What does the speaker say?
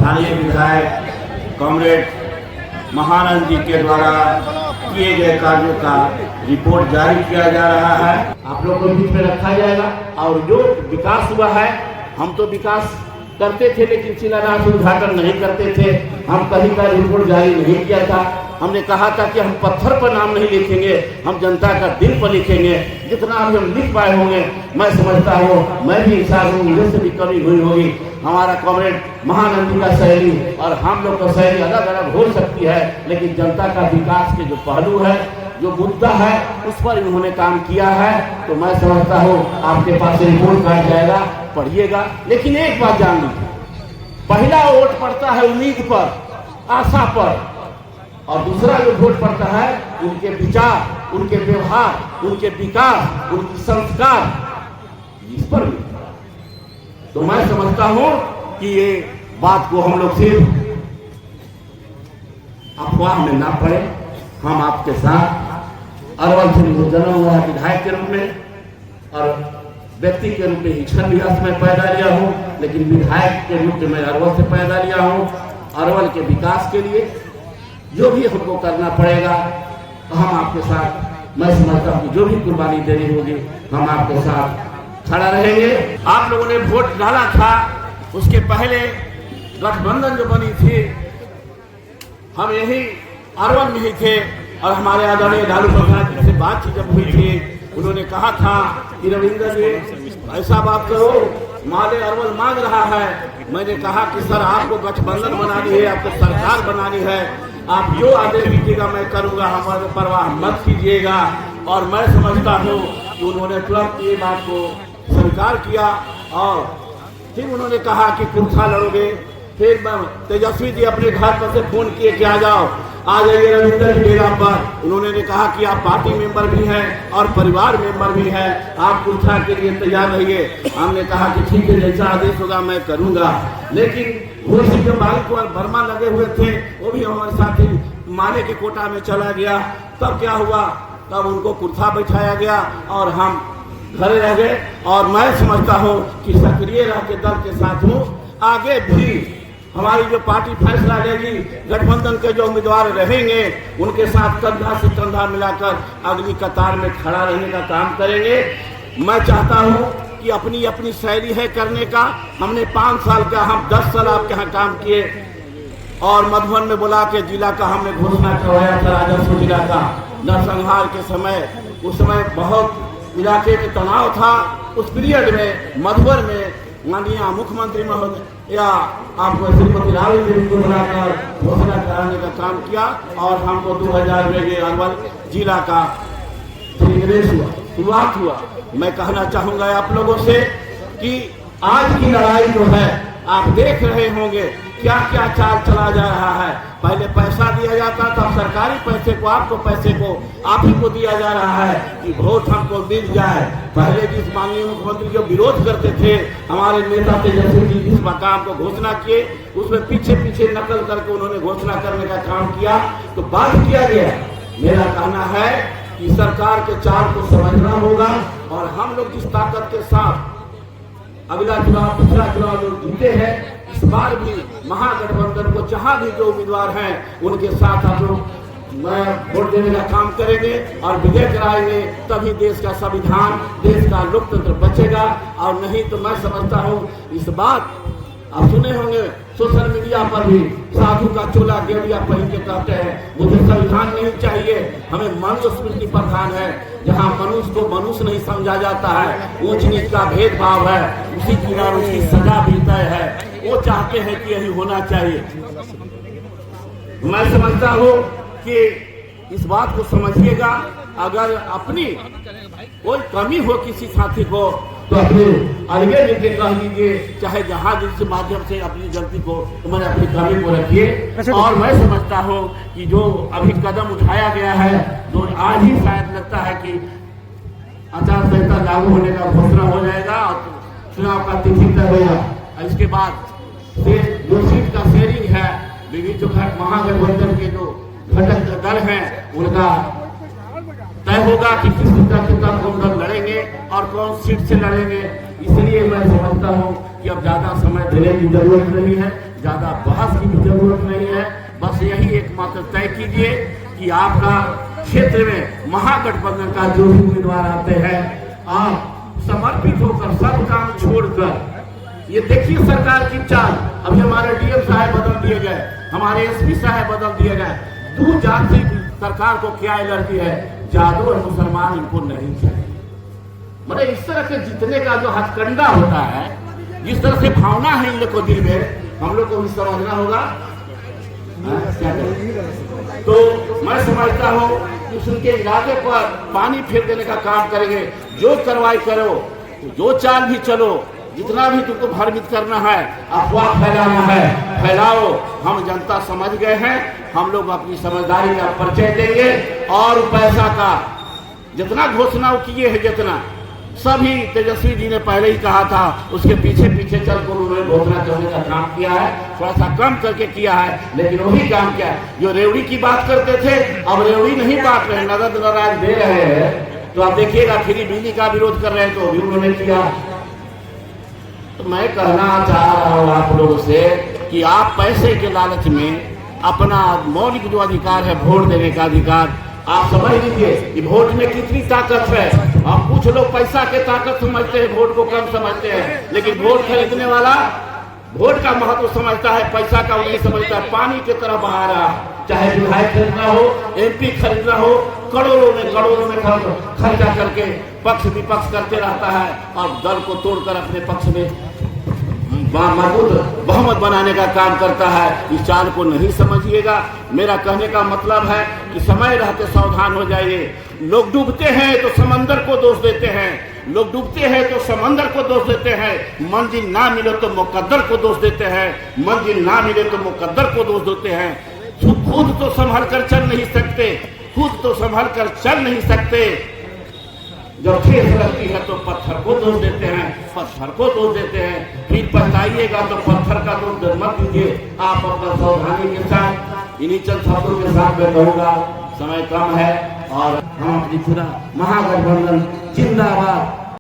स्थानीय विधायक कॉमरेड महानंद जी के द्वारा किए गए कार्यों का रिपोर्ट जारी किया जा रहा है। आप लोगों को बीच में रखा जाएगा। और जो विकास हुआ है, हम तो विकास करते थे लेकिन शिलान्यास उद्घाटन नहीं करते थे। हम कहीं का रिपोर्ट जारी नहीं किया था। हमने कहा था कि हम पत्थर पर नाम नहीं लिखेंगे, हम जनता का दिल पर लिखेंगे। जितना अभी हम लिख पाए होंगे, मैं समझता हूँ, मैं भी इंसान हूँ, मुझे से भी कमी हुई होगी। हमारा कॉमरेड महानंदी का शैली और हम लोग का शैली अलग अलग हो सकती है, लेकिन जनता का विकास के जो पहलू है, जो मुद्दा है, उस पर इन्होंने काम किया है। तो मैं समझता हूँ आपके पास रिपोर्ट कार्ड जाएगा, पढ़िएगा। लेकिन एक बात जान लीजिए, पहला वोट पड़ता है उम्मीद पर, आशा पर, और दूसरा जो वोट पड़ता है उनके विचार, उनके व्यवहार, उनके विकास, उनकी संस्कार, इस पर भी। तो मैं समझता हूं कि ये बात को हम लोग सिर्फ अफवाह में ना पड़े। हम आपके साथ अरवल से जन्म हुआ है विधायक के रूप में और व्यक्ति के रूप में हिचकन विकास में पैदा लिया हूँ, लेकिन विधायक के रूप में मैं अरवल से पैदा लिया हूँ। अरवल के विकास के लिए जो भी हमको करना पड़ेगा, हम आपके साथ, मैं समझता हूँ जो भी कुर्बानी देनी होगी, हम आपके साथ खड़ा रहेंगे। आप लोगों ने वोट डाला था, उसके पहले गठबंधन जो बनी थी, हम यही अरवल में ही थे और हमारे आदरणीय लालू प्रसाद जी से बातचीत जब हुई थी, उन्होंने कहा था कि रविंद्र जी ऐसा बात करो, माले अरवल मांग रहा है। मैंने कहा कि सर आपको गठबंधन बनानी है, आपको सरकार बनानी है, आप जो आदेश दीजिएगा मैं करूंगा, हमारे परवाह मत कीजिएगा। और मैं समझता हूँ कि उन्होंने तुरंत ये बात को स्वीकार किया और फिर उन्होंने कहा कि कुर्सा लड़ोगे। फिर तेजस्वी जी अपने घर पर से फोन किए कि आ जाओ, आ जाइए रविंद्र जी डेरा पर। उन्होंने कहा कि आप पार्टी मेंबर भी हैं और परिवार मेंबर भी हैं, आप कुर्सा के लिए तैयार रहिए। हमने कहा कि ठीक है, जैसा आदेश होगा मैं करूंगा। लेकिन वो जो मालिक और वर्मा लगे हुए थे, वो भी हमारे साथ ही माले के कोटा में चला गया। तब क्या हुआ, तब उनको कुर्सा बैठाया गया और हम घरे रह गए। और मैं समझता हूँ कि सक्रिय रह के दल के साथ हूँ। आगे भी हमारी जो पार्टी फैसला लेगी, गठबंधन के जो उम्मीदवार रहेंगे उनके साथ कंधा से कंधा मिलाकर अगली कतार में खड़ा रहने का काम करेंगे। मैं चाहता हूँ कि अपनी अपनी शैली है करने का। हमने 5 साल का, हम 10 साल आपके यहाँ काम किए और मधुबन में बुला के जिला का हमने घोषणा करवाया था, राजस्व जिला का नरसंहार के समय। उस समय बहुत इलाके में तनाव था। उस पीरियड में मधुबन में माननीय मुख्यमंत्री महोदय या आपको श्रीमती राबड़ी देवी को बुलाकर घोषणा कराने का काम किया और हमको 2000 में अरवल जिला का शुरुआत हुआ। मैं कहना चाहूंगा आप लोगों से कि आज की लड़ाई जो है, आप देख रहे होंगे क्या क्या चाल चला जा रहा है। पहले पैसा दिया जाता था, सरकारी पैसे को, आपको पैसे को आप ही को दिया जा रहा है कि वोट हमको मिल जाए। पहले जिस माननीय मुख्यमंत्री जो विरोध करते थे, हमारे नेता तेजस्वी जी जिस मकाम को घोषणा किए, उसमें पीछे पीछे नकल करके उन्होंने घोषणा करने का काम किया, तो बात किया गया। मेरा कहना है कि सरकार के चाल को समझना होगा और हम लोग जिस ताकत के साथ अगला चुनाव, पिछला चुनाव जो जीते हैं, इस बार भी महागठबंधन को जहां भी जो उम्मीदवार हैं उनके साथ हम लोग वोट देने का काम करेंगे और विजय कराएंगे। तभी देश का संविधान, देश का लोकतंत्र बचेगा। और नहीं तो मैं समझता हूँ इस बात आप सुने होंगे सोशल मीडिया पर भी, साधु का चोला गेड़िया पहन के कहते हैं मुझे संविधान नहीं चाहिए, हमें मनुस्मृति प्रधान है, जहाँ मनुष्य को मनुष्य नहीं समझा जाता है, ऊंच नीच का भेदभाव है, उसी किनारे उसकी सजा भी तय है। वो चाहते हैं कि यही होना चाहिए। मैं समझता हूँ कि इस बात को समझिएगा। अगर अपनी कोई कमी हो किसी साथी को तो अपने अलगे मिलकर कह दीजिए, चाहे जहाँ जिस माध्यम से अपनी गलती को, तो मैंने अपनी कमी को रखिए। और मैं समझता हूँ कि जो अभी कदम उठाया गया है, जो आज ही शायद लगता है कि आचार संहिता लागू होने का घोषणा हो जाएगा और चुनाव का तिथि तय होगा। इसके बाद जो सीट का शेयरिंग है, विभिन्न जो महागठबंधन के जो घटक दल हैं उनका तय होगा कि किस तरह के कौन दल लड़ेंगे और कौन सीट से लड़ेंगे। इसलिए मैं समझता हूँ कि अब ज्यादा समय देने की जरूरत नहीं है। ज्यादा बहस की भी जरूरत नहीं है। बस यही एकमात्र तय कीजिए कि आपका क्षेत्र में महागठबंधन का जो भी उम्मीदवार आते हैं, आप समर्पित होकर सब काम छोड़कर, ये देखिए सरकार की चाल, अभी हमारे डीएम साहब बदल दिए गए, हमारे एसपी साहब बदल दिए गए, दूर जाति सरकार को क्या एलर्जी है, जादू और मुसलमान इनको नहीं चाहिए। मतलब इस तरह के जितने का जो हथकंडा होता है, जिस तरह से भावना है इन लोग को दिल में, हम लोग को भी समझना होगा। क्या तो मैं समझता हूँ कि उनके इलाके पर पानी फेर देने का काम करेंगे। जो कार्रवाई करो, जो चाल भी चलो, जितना भी तुमको भ्रमित करना है, अफवाह फैलाना है, फैलाओ। हम जनता समझ गए हैं, हम लोग अपनी समझदारी का परिचय देंगे और पैसा का जितना घोषणा किए हैं, जितना सभी तेजस्वी जी ने पहले ही कहा था, उसके पीछे पीछे चलकर उन्होंने घोषणा करने का काम किया है, थोड़ा सा कम करके किया है, लेकिन वही काम किया है। जो रेवड़ी की बात करते थे, अब रेवड़ी नहीं बांट रहे, नगद नाराज दे रहे हैं। तो आप देखिएगा, फ्री बिजली का विरोध कर रहे हैं तो भी उन्होंने किया। तो मैं कहना चाह रहा हूँ आप लोगों से कि आप पैसे के लालच में अपना मौलिक जो अधिकार है, वोट देने का अधिकार, आप समझ लीजिए कि वोट में कितनी ताकत है। अब कुछ लोग पैसा के ताकत समझते हैं, वोट को कम समझते हैं, लेकिन वोट खरीदने वाला वोट का महत्व समझता है, पैसा का नहीं समझता है। पानी की तरह बहा रहा, चाहे विधायक खरीदना हो, एमपी खरीदना हो, करोड़ों में खर्चा करके पक्ष विपक्ष करते रहता है और दल को तोड़कर अपने पक्ष में मजबूत बहुमत बनाने का काम करता है। इस चाल को नहीं समझिएगा। मेरा कहने का मतलब है कि समय रहते सावधान हो जाइए। लोग डूबते हैं तो समंदर को दोष देते हैं, लोग डूबते हैं तो समंदर को दोष देते हैं, मंजिल ना मिले तो मुकद्दर को दोष देते हैं, मंजिल ना मिले तो मुकद्दर को दोष देते हैं। खुद तो संभल कर चल नहीं सकते, खुद तो संभल कर चल नहीं सकते। जब ठेस लगती है तो पत्थर को दोष देते हैं, पत्थर को दोष देते हैं। फिर पछताइएगा तो पत्थर का दोष मत दीजिए। आप अपना सावधानी के साथ, इन्हीं चंद शब्दों के साथ मैं कहूँगा, समय कम है और हम अपनी पूरा महागठबंधन जिंदाबाद